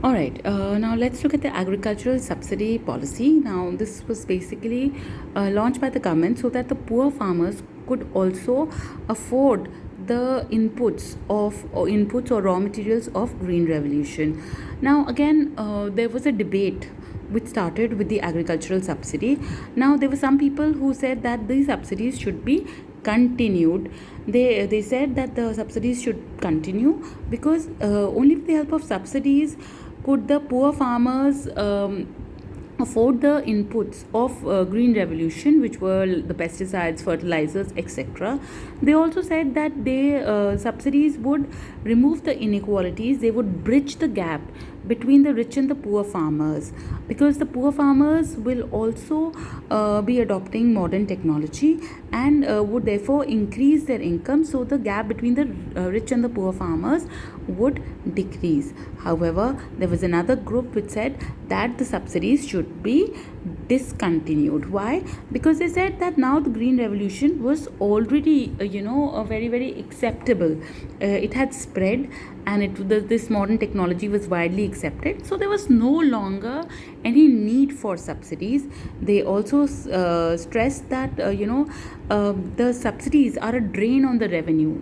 All right, now let's look at the agricultural subsidy policy. Now, this was basically launched by the government so that the poor farmers could also afford the inputs or raw materials of green revolution. Now, again, there was a debate which started with the agricultural subsidy. Now, there were some people who said that these subsidies should be continued. They said that the subsidies should continue because only with the help of subsidies could the poor farmers afford the inputs of green revolution, which were the pesticides, fertilizers, etc. They also said that subsidies would remove the inequalities. They would bridge the gap between the rich and the poor farmers, because the poor farmers will also be adopting modern technology and would therefore increase their income, so the gap between the rich and the poor farmers would decrease. However, there was another group which said that the subsidies should be discontinued. Why? Because they said that now the green revolution was already very acceptable. It had spread, and this modern technology was widely accepted, so there was no longer any need for subsidies. They also stressed that the subsidies are a drain on the revenue.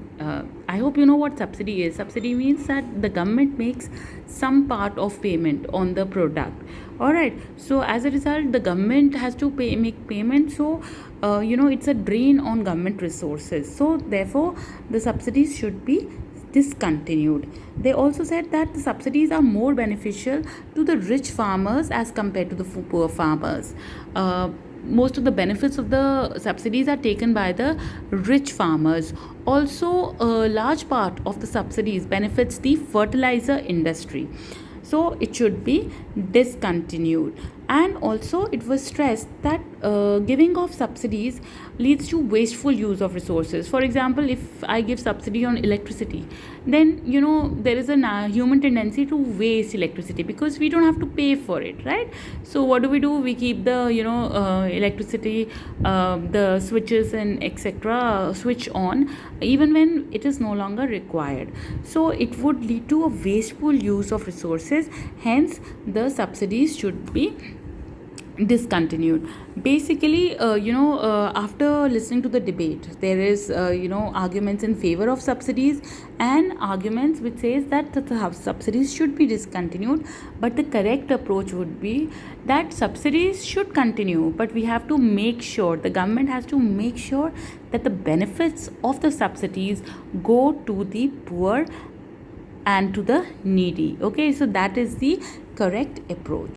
I hope you know what subsidy is. Subsidy means that the government makes some part of payment on the product. All right, so as a result the government has to make payment, so it's a drain on government resources, so therefore the subsidies should be discontinued. They also said that the subsidies are more beneficial to the rich farmers as compared to the poor farmers. Most of the benefits of the subsidies are taken by the rich farmers. Also, a large part of the subsidies benefits the fertilizer industry, so it should be discontinued. And also it was stressed that giving of subsidies leads to wasteful use of resources. For example, if I give subsidy on electricity, then there is a human tendency to waste electricity because we don't have to pay for it, right? So what do? We keep the electricity, the switches and etc switch on even when it is no longer required. So it would lead to a wasteful use of resources. Hence the subsidies should be discontinued. Basically, after listening to the debate, there is arguments in favor of subsidies and arguments which says that the subsidies should be discontinued, but the correct approach would be that subsidies should continue, but we have to make sure, the government has to make sure that the benefits of the subsidies go to the poor and to the needy. Okay, so that is the correct approach.